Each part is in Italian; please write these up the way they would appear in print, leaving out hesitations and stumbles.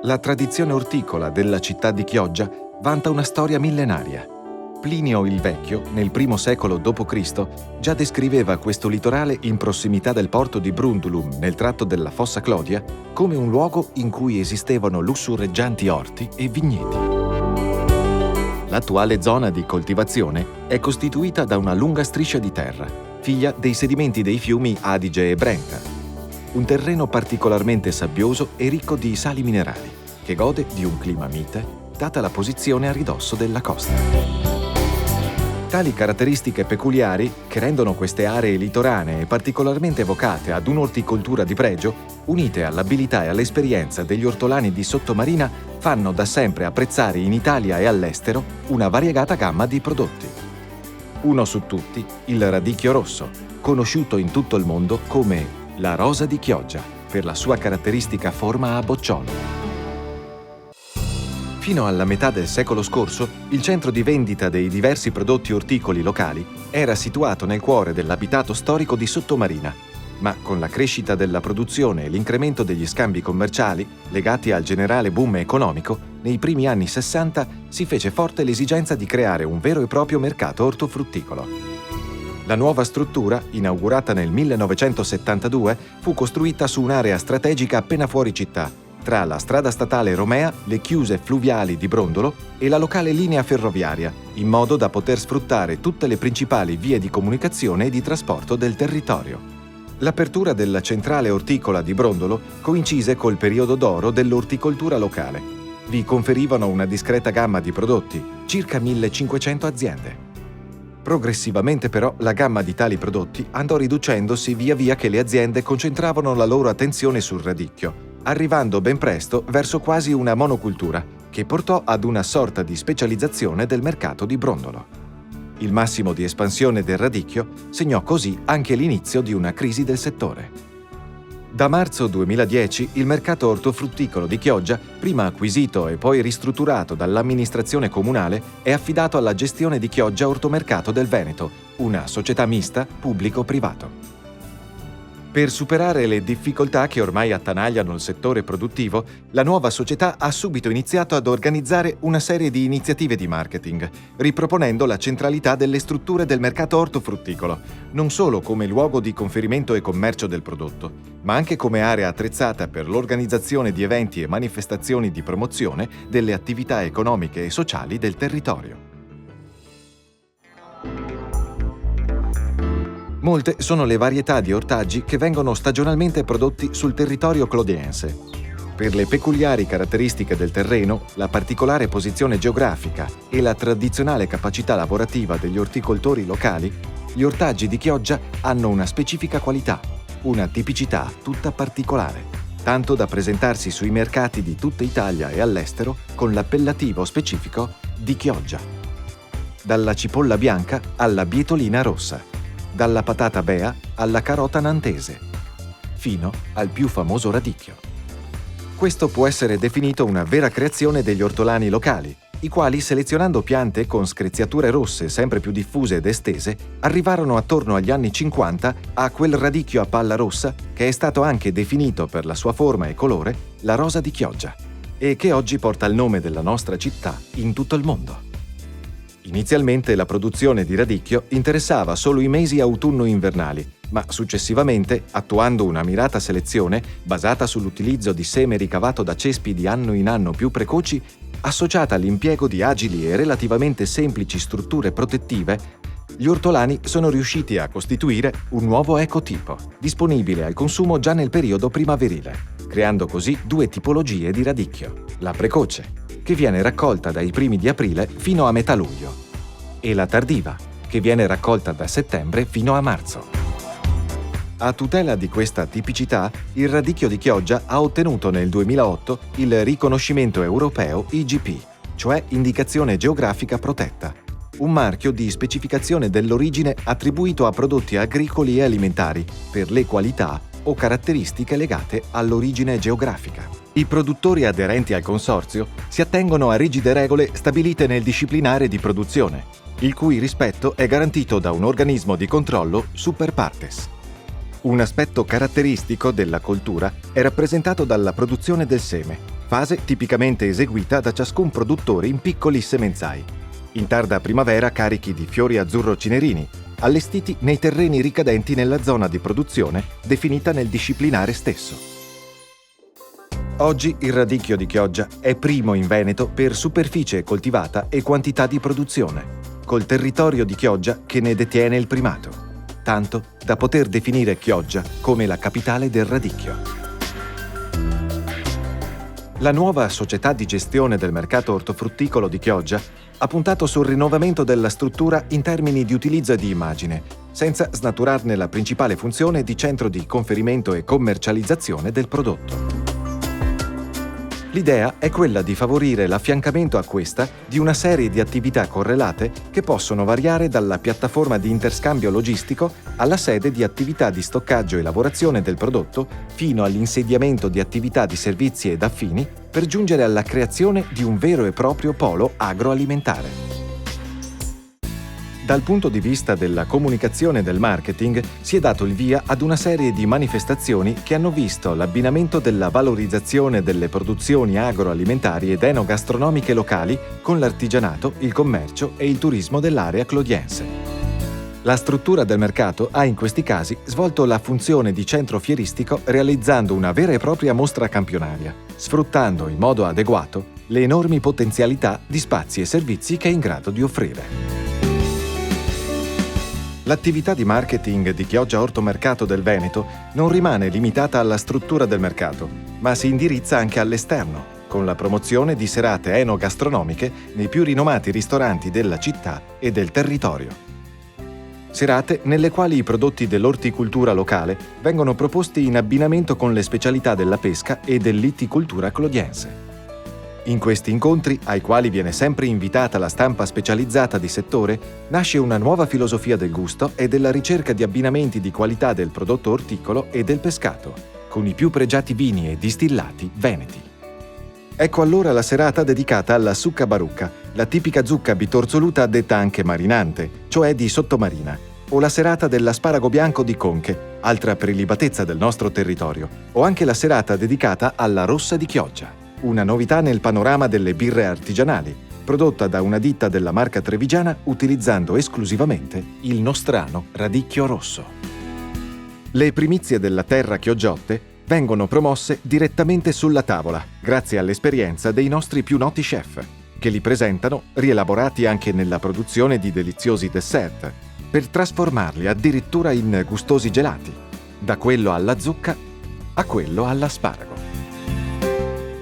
La tradizione orticola della città di Chioggia vanta una storia millenaria. Plinio il Vecchio, nel I secolo d.C., già descriveva questo litorale in prossimità del porto di Brundulum, nel tratto della Fossa Clodia, come un luogo in cui esistevano lussureggianti orti e vigneti. L'attuale zona di coltivazione è costituita da una lunga striscia di terra, figlia dei sedimenti dei fiumi Adige e Brenta. Un terreno particolarmente sabbioso e ricco di sali minerali, che gode di un clima mite, data la posizione a ridosso della costa. Tali caratteristiche peculiari, che rendono queste aree litoranee particolarmente vocate ad un'orticoltura di pregio, unite all'abilità e all'esperienza degli ortolani di sottomarina, fanno da sempre apprezzare in Italia e all'estero una variegata gamma di prodotti. Uno su tutti, il radicchio rosso, conosciuto in tutto il mondo come la rosa di Chioggia, per la sua caratteristica forma a bocciolo. Fino alla metà del secolo scorso, il centro di vendita dei diversi prodotti orticoli locali era situato nel cuore dell'abitato storico di Sottomarina, ma con la crescita della produzione e l'incremento degli scambi commerciali legati al generale boom economico, nei primi anni 60 si fece forte l'esigenza di creare un vero e proprio mercato ortofrutticolo. La nuova struttura, inaugurata nel 1972, fu costruita su un'area strategica appena fuori città, tra la strada statale Romea, le chiuse fluviali di Brondolo e la locale linea ferroviaria, in modo da poter sfruttare tutte le principali vie di comunicazione e di trasporto del territorio. L'apertura della centrale orticola di Brondolo coincise col periodo d'oro dell'orticoltura locale. Vi conferivano una discreta gamma di prodotti, circa 1500 aziende. Progressivamente però la gamma di tali prodotti andò riducendosi via via che le aziende concentravano la loro attenzione sul radicchio, arrivando ben presto verso quasi una monocultura, che portò ad una sorta di specializzazione del mercato di Brondolo. Il massimo di espansione del radicchio segnò così anche l'inizio di una crisi del settore. Da marzo 2010 il mercato ortofrutticolo di Chioggia, prima acquisito e poi ristrutturato dall'amministrazione comunale, è affidato alla gestione di Chioggia Ortomercato del Veneto, una società mista pubblico-privato. Per superare le difficoltà che ormai attanagliano il settore produttivo, la nuova società ha subito iniziato ad organizzare una serie di iniziative di marketing, riproponendo la centralità delle strutture del mercato ortofrutticolo, non solo come luogo di conferimento e commercio del prodotto, ma anche come area attrezzata per l'organizzazione di eventi e manifestazioni di promozione delle attività economiche e sociali del territorio. Molte sono le varietà di ortaggi che vengono stagionalmente prodotti sul territorio clodiense. Per le peculiari caratteristiche del terreno, la particolare posizione geografica e la tradizionale capacità lavorativa degli orticoltori locali, gli ortaggi di Chioggia hanno una specifica qualità, una tipicità tutta particolare, tanto da presentarsi sui mercati di tutta Italia e all'estero con l'appellativo specifico di Chioggia. Dalla cipolla bianca alla bietolina rossa, dalla patata bea alla carota nantese, fino al più famoso radicchio. Questo può essere definito una vera creazione degli ortolani locali, i quali, selezionando piante con screziature rosse sempre più diffuse ed estese, arrivarono attorno agli anni 50 a quel radicchio a palla rossa che è stato anche definito per la sua forma e colore la rosa di Chioggia, e che oggi porta il nome della nostra città in tutto il mondo. Inizialmente la produzione di radicchio interessava solo i mesi autunno-invernali, ma successivamente, attuando una mirata selezione basata sull'utilizzo di seme ricavato da cespi di anno in anno più precoci, associata all'impiego di agili e relativamente semplici strutture protettive, gli ortolani sono riusciti a costituire un nuovo ecotipo, disponibile al consumo già nel periodo primaverile, creando così due tipologie di radicchio: la precoce, che viene raccolta dai primi di aprile fino a metà luglio, e la tardiva, che viene raccolta da settembre fino a marzo. A tutela di questa tipicità, il radicchio di Chioggia ha ottenuto nel 2008 il riconoscimento europeo IGP, cioè Indicazione Geografica Protetta, un marchio di specificazione dell'origine attribuito a prodotti agricoli e alimentari per le qualità o caratteristiche legate all'origine geografica. I produttori aderenti al consorzio si attengono a rigide regole stabilite nel disciplinare di produzione, il cui rispetto è garantito da un organismo di controllo super partes. Un aspetto caratteristico della coltura è rappresentato dalla produzione del seme, fase tipicamente eseguita da ciascun produttore in piccoli semenzai, in tarda primavera carichi di fiori azzurro-cinerini, allestiti nei terreni ricadenti nella zona di produzione definita nel disciplinare stesso. Oggi il radicchio di Chioggia è primo in Veneto per superficie coltivata e quantità di produzione, col territorio di Chioggia che ne detiene il primato, tanto da poter definire Chioggia come la capitale del radicchio. La nuova società di gestione del mercato ortofrutticolo di Chioggia ha puntato sul rinnovamento della struttura in termini di utilizzo e di immagine, senza snaturarne la principale funzione di centro di conferimento e commercializzazione del prodotto. L'idea è quella di favorire l'affiancamento a questa di una serie di attività correlate che possono variare dalla piattaforma di interscambio logistico alla sede di attività di stoccaggio e lavorazione del prodotto fino all'insediamento di attività di servizi ed affini per giungere alla creazione di un vero e proprio polo agroalimentare. Dal punto di vista della comunicazione e del marketing si è dato il via ad una serie di manifestazioni che hanno visto l'abbinamento della valorizzazione delle produzioni agroalimentari ed enogastronomiche locali con l'artigianato, il commercio e il turismo dell'area clodiense. La struttura del mercato ha in questi casi svolto la funzione di centro fieristico realizzando una vera e propria mostra campionaria, sfruttando in modo adeguato le enormi potenzialità di spazi e servizi che è in grado di offrire. L'attività di marketing di Chioggia Ortomercato del Veneto non rimane limitata alla struttura del mercato, ma si indirizza anche all'esterno, con la promozione di serate enogastronomiche nei più rinomati ristoranti della città e del territorio. Serate nelle quali i prodotti dell'orticoltura locale vengono proposti in abbinamento con le specialità della pesca e dell'itticoltura clodiense. In questi incontri, ai quali viene sempre invitata la stampa specializzata di settore, nasce una nuova filosofia del gusto e della ricerca di abbinamenti di qualità del prodotto orticolo e del pescato, con i più pregiati vini e distillati veneti. Ecco allora la serata dedicata alla succa barucca, la tipica zucca bitorzoluta detta anche marinante, cioè di sottomarina, o la serata dell'asparago bianco di Conche, altra prelibatezza del nostro territorio, o anche la serata dedicata alla rossa di Chioggia, una novità nel panorama delle birre artigianali, prodotta da una ditta della marca trevigiana utilizzando esclusivamente il nostrano radicchio rosso. Le primizie della terra chioggiotte vengono promosse direttamente sulla tavola, grazie all'esperienza dei nostri più noti chef, che li presentano rielaborati anche nella produzione di deliziosi dessert, per trasformarli addirittura in gustosi gelati, da quello alla zucca a quello all'asparago.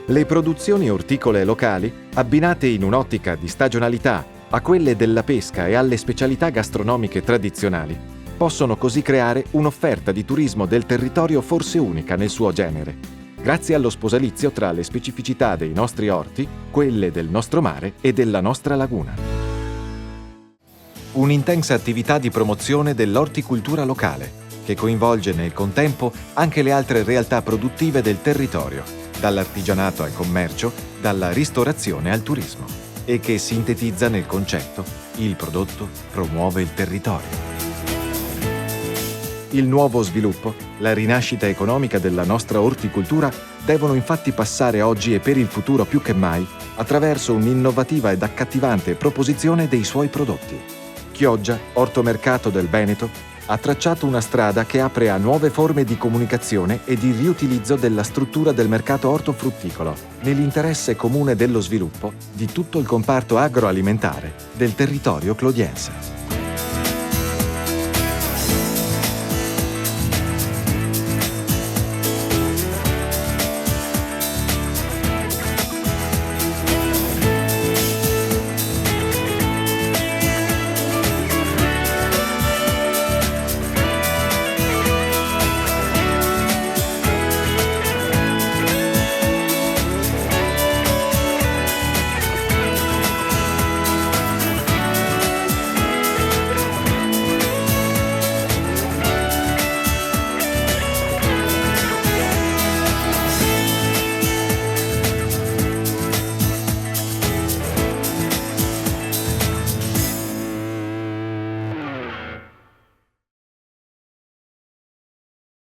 Le produzioni orticole locali, abbinate in un'ottica di stagionalità a quelle della pesca e alle specialità gastronomiche tradizionali, possono così creare un'offerta di turismo del territorio forse unica nel suo genere, grazie allo sposalizio tra le specificità dei nostri orti, quelle del nostro mare e della nostra laguna. Un'intensa attività di promozione dell'orticoltura locale, che coinvolge nel contempo anche le altre realtà produttive del territorio, dall'artigianato al commercio, dalla ristorazione al turismo, e che sintetizza nel concetto: il prodotto promuove il territorio. Il nuovo sviluppo, la rinascita economica della nostra orticoltura devono infatti passare oggi e per il futuro più che mai attraverso un'innovativa ed accattivante proposizione dei suoi prodotti. Chioggia, Ortomercato del Veneto, ha tracciato una strada che apre a nuove forme di comunicazione e di riutilizzo della struttura del mercato ortofrutticolo, nell'interesse comune dello sviluppo di tutto il comparto agroalimentare del territorio clodiense.